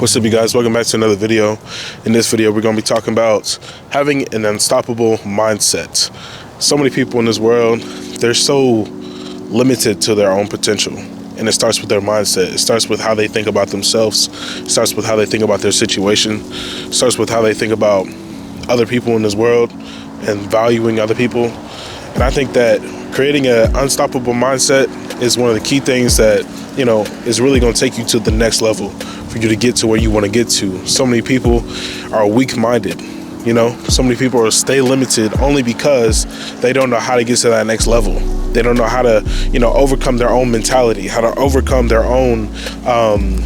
What's up, you guys? Welcome back to another video. In this video, we're going to be talking about having an unstoppable mindset. So many people in this world, they're so limited to their own potential. And it starts with their mindset. It starts with how they think about themselves. It starts with how they think about their situation. It starts with how they think about other people in this world and valuing other people. And I think that creating an unstoppable mindset is one of the key things that, is really going to take you to the next level for you to get to where you want to get to. So many people are weak-minded, So many people are stay limited only because they don't know how to get to that next level. They don't know how to, overcome their own mentality, how to overcome their own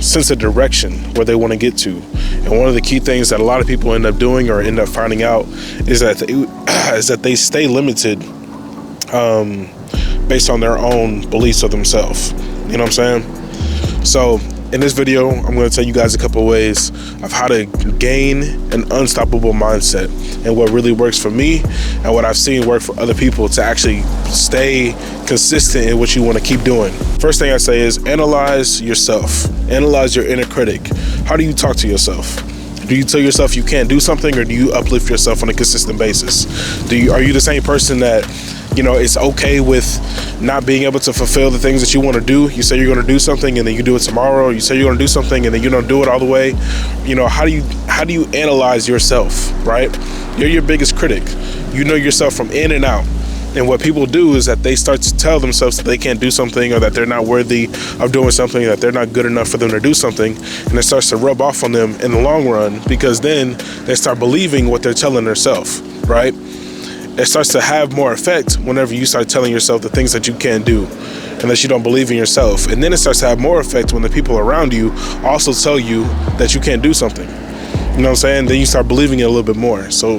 sense of direction where they want to get to. And one of the key things that a lot of people end up doing or end up finding out is that they stay limited based on their own beliefs of themselves. You know what I'm saying? So in this video, I'm going to tell you guys a couple of ways of how to gain an unstoppable mindset and what really works for me and what I've seen work for other people to actually stay consistent in what you want to keep doing. First thing I say is analyze yourself. Analyze your inner critic. How do you talk to yourself? Do you tell yourself you can't do something, or do you uplift yourself on a consistent basis? Are you the same person that, it's okay with not being able to fulfill the things that you want to do? You say you're going to do something and then you do it tomorrow. Or you say you're going to do something and then you don't do it all the way. How do you analyze yourself, right? You're your biggest critic. You know yourself from in and out. And what people do is that they start to tell themselves that they can't do something, or that they're not worthy of doing something, that they're not good enough for them to do something. And it starts to rub off on them in the long run, because then they start believing what they're telling themselves, right? It starts to have more effect whenever you start telling yourself the things that you can't do and that you don't believe in yourself. And then it starts to have more effect when the people around you also tell you that you can't do something. You know what I'm saying? Then you start believing it a little bit more. So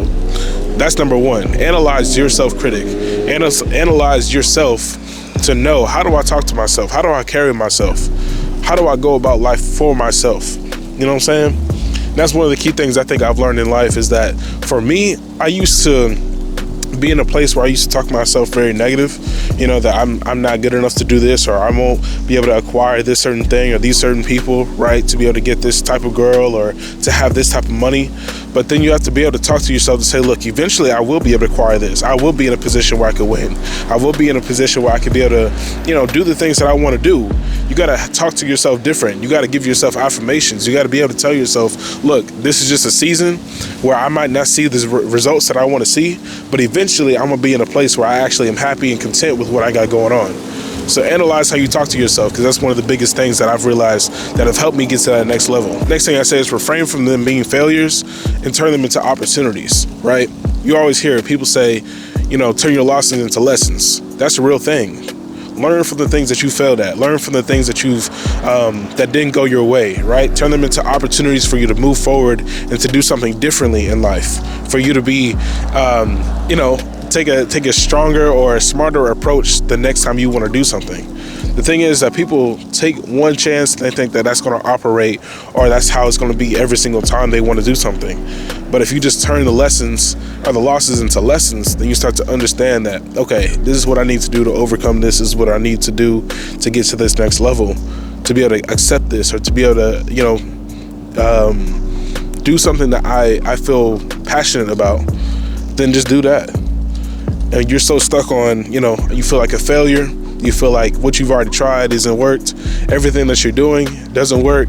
that's number one. Analyze your self-critic. Analyze yourself to know, how do I talk to myself? How do I carry myself? How do I go about life for myself? You know what I'm saying? That's one of the key things I think I've learned in life, is that for me, I used to be in a place where I used to talk to myself very negative, that I'm not good enough to do this, or I won't be able to acquire this certain thing or these certain people, right, to be able to get this type of girl or to have this type of money. But then you have to be able to talk to yourself to say, look, eventually I will be able to acquire this. I will be in a position where I could win. I will be in a position where I could be able to, do the things that I want to do. You got to talk to yourself different. You got to give yourself affirmations. You got to be able to tell yourself, look, this is just a season where I might not see the results that I want to see, but eventually I'm going to be in a place where I actually am happy and content with what I got going on. So analyze how you talk to yourself, because that's one of the biggest things that I've realized that have helped me get to that next level. Next thing I say is refrain from them being failures and turn them into opportunities, right? You always hear people say, turn your losses into lessons. That's a real thing. Learn from the things that you failed at. Learn from the things that you've that didn't go your way, right? Turn them into opportunities for you to move forward and to do something differently in life. For you to be, take a stronger or a smarter approach the next time you want to do something. The thing is that people take one chance and they think that that's going to operate, or that's how it's going to be every single time they want to do something. But if you just turn the lessons or the losses into lessons, then you start to understand that, okay, this is what I need to do to overcome this. This is what I need to do to get to this next level, to be able to accept this, or to be able to, do something that I feel passionate about. Then just do that. And you're so stuck on, you feel like a failure. You feel like what you've already tried isn't worked. Everything that you're doing doesn't work.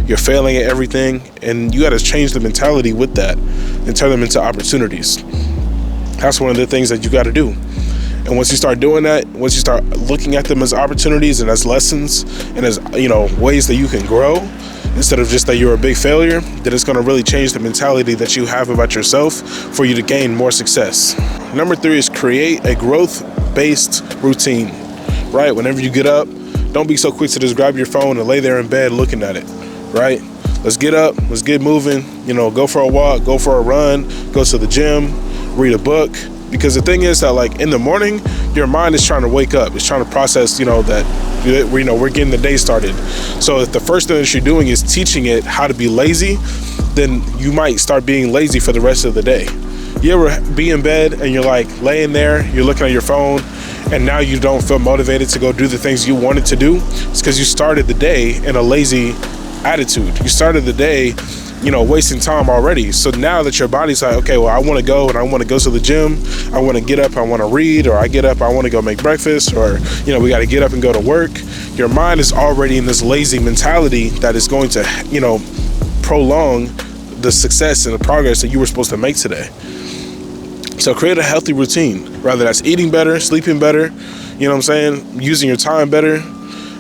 You're failing at everything. And you got to change the mentality with that and turn them into opportunities. That's one of the things that you got to do. And once you start doing that, once you start looking at them as opportunities and as lessons and as, ways that you can grow, instead of just that you're a big failure, then it's going to really change the mentality that you have about yourself for you to gain more success. Number 3 is create a growth-based routine, right? Whenever you get up, don't be so quick to just grab your phone and lay there in bed looking at it, right? Let's get up, let's get moving, go for a walk, go for a run, go to the gym, read a book. Because the thing is that, like, in the morning, your mind is trying to wake up. It's trying to process, that we're getting the day started. So if the first thing that you're doing is teaching it how to be lazy, then you might start being lazy for the rest of the day. You ever be in bed and you're like laying there, you're looking at your phone, and now you don't feel motivated to go do the things you wanted to do? It's because you started the day in a lazy attitude. You started the day, wasting time already. So now that your body's like, okay, well, I want to go and I want to go to the gym. I want to get up, I want to read, or I get up, I want to go make breakfast, or, we got to get up and go to work. Your mind is already in this lazy mentality that is going to, prolong the success and the progress that you were supposed to make today. So create a healthy routine, whether that's eating better, sleeping better, using your time better,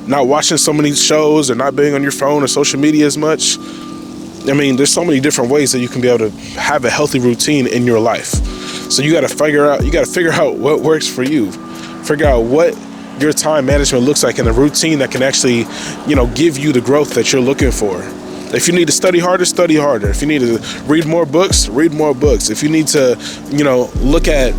not watching so many shows or not being on your phone or social media as much. There's so many different ways that you can be able to have a healthy routine in your life. So you got to figure out what works for you. Figure out what your time management looks like in a routine that can actually, give you the growth that you're looking for. If you need to study harder, study harder. If you need to read more books, read more books. If you need to, look at,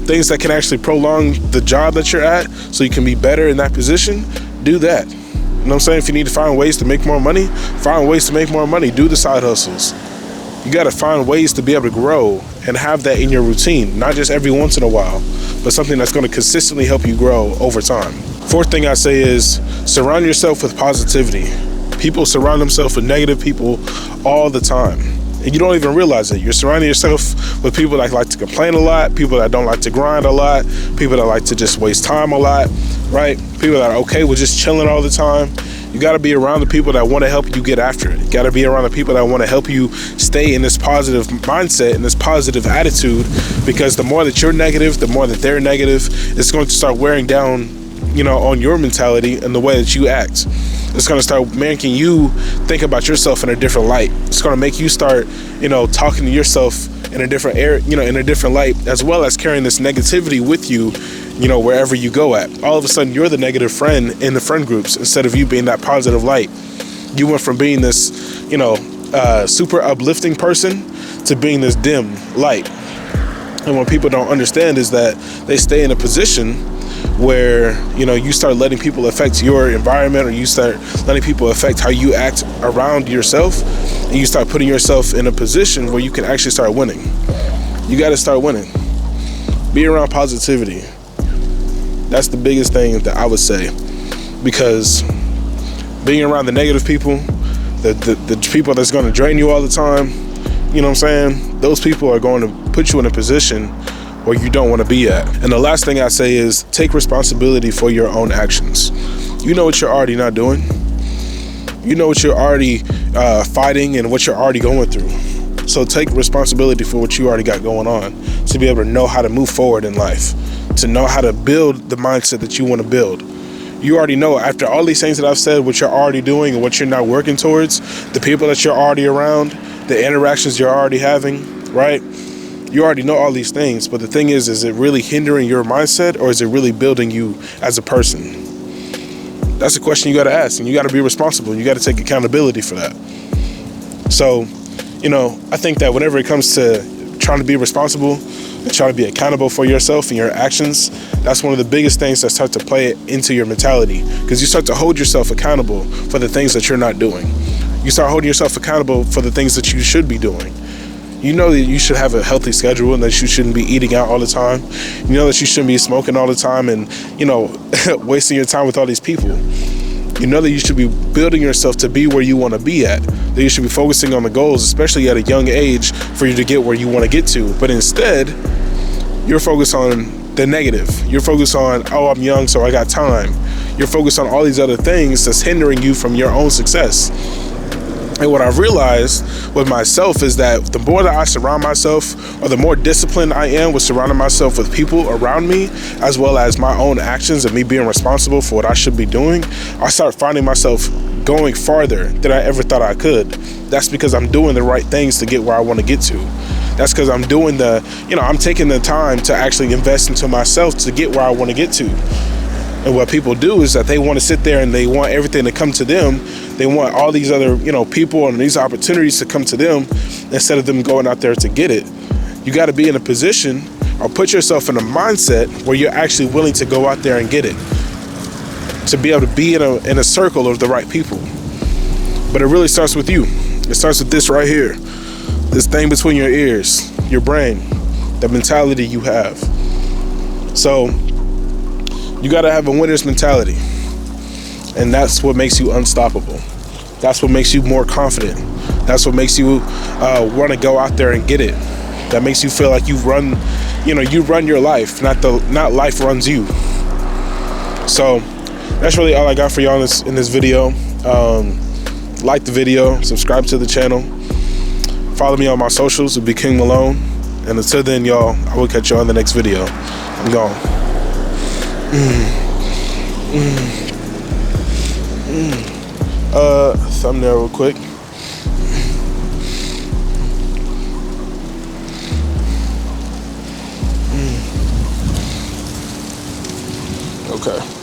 things that can actually prolong the job that you're at so you can be better in that position, do that. You know what I'm saying? If you need to find ways to make more money, find ways to make more money. Do the side hustles. You got to find ways to be able to grow and have that in your routine, not just every once in a while, but something that's going to consistently help you grow over time. Fourth thing I say is surround yourself with positivity. People surround themselves with negative people all the time, and you don't even realize it. You're surrounding yourself with people that like to complain a lot, people that don't like to grind a lot, people that like to just waste time a lot, right? People that are okay with just chilling all the time. You got to be around the people that want to help you get after it. You got to be around the people that want to help you stay in this positive mindset and this positive attitude, because the more that you're negative, the more that they're negative, it's going to start wearing down, on your mentality and the way that you act. It's going to start making you think about yourself in a different light. It's going to make you start, talking to yourself in a different in a different light, as well as carrying this negativity with you, wherever you go at. All of a sudden, you're the negative friend in the friend groups instead of you being that positive light. You went from being this, super uplifting person to being this dim light. And what people don't understand is that they stay in a position where, you start letting people affect your environment, or you start letting people affect how you act around yourself, and you start putting yourself in a position where you can actually start winning. You got to start winning. Be around positivity. That's the biggest thing that I would say, because being around the negative people, the people that's going to drain you all the time, those people are going to put you in a position where you don't want to be at. And the last thing I say is take responsibility for your own actions. You know what you're already not doing. You know what you're already fighting and what you're already going through. So take responsibility for what you already got going on, to be able to know how to move forward in life, to know how to build the mindset that you want to build. You already know, after all these things that I've said, what you're already doing and what you're not working towards, the people that you're already around, the interactions you're already having, right? You already know all these things, but the thing is it really hindering your mindset, or is it really building you as a person? That's a question you got to ask, and you got to be responsible. You got to take accountability for that. So, I think that whenever it comes to trying to be responsible and trying to be accountable for yourself and your actions, that's one of the biggest things that start to play into your mentality, because you start to hold yourself accountable for the things that you're not doing. You start holding yourself accountable for the things that you should be doing. You know that you should have a healthy schedule, and that you shouldn't be eating out all the time. You know that you shouldn't be smoking all the time and, wasting your time with all these people. You know that you should be building yourself to be where you want to be at. That you should be focusing on the goals, especially at a young age, for you to get where you want to get to. But instead, you're focused on the negative. You're focused on, I'm young, so I got time. You're focused on all these other things that's hindering you from your own success. And what I've realized with myself is that the more that I surround myself, or the more disciplined I am with surrounding myself with people around me, as well as my own actions and me being responsible for what I should be doing, I start finding myself going farther than I ever thought I could. That's because I'm doing the right things to get where I want to get to. That's because I'm doing I'm taking the time to actually invest into myself to get where I want to get to. And what people do is that they want to sit there and they want everything to come to them. They want all these other, people and these opportunities to come to them instead of them going out there to get it. You got to be in a position, or put yourself in a mindset where you're actually willing to go out there and get it. To be able to be in a circle of the right people. But it really starts with you. It starts with this right here. This thing between your ears, your brain, the mentality you have. So you got to have a winner's mentality. And that's what makes you unstoppable. That's what makes you more confident. That's what makes you want to go out there and get it. That makes you feel like you run your life, not life runs you. So that's really all I got for y'all in this video. Like the video, subscribe to the channel, follow me on my socials. It'll be King Malone. And until then, y'all, I will catch you on the next video. I'm gone. Thumbnail real quick. Okay.